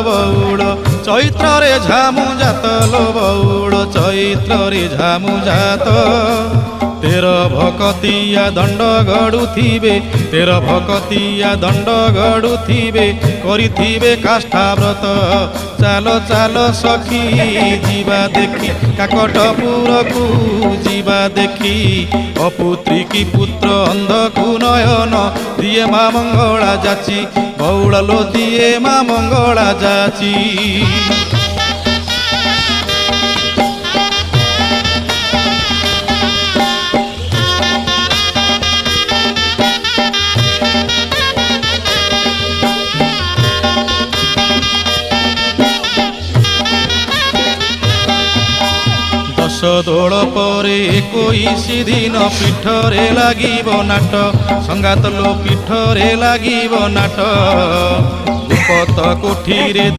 বৌড় চৈত্রে ঝামু জাত লো বৌড় চৈত্রে ঝামু জাত তের ভকতিয়া দণ্ড গড়ুথিবে তের ভকতিয়া দণ্ড গড়ুথিবে করিথিবে কাষ্ঠাব্রত চাল চাল সখী ଯିବା দেখি কাকটপুরকু ଯିବା দেখি অপুত্রী কি পুত্র অন্ধকু নয়ন দিয়ে মা মঙ্গলা যাচি বৌড়লো দিয়ে মা মঙ্গলা যাচি দোল পরে 21 দিন পিঠরে লাগিব নাট সংগাত লো পিঠরে লাগিব নাট উপত কোঠিরে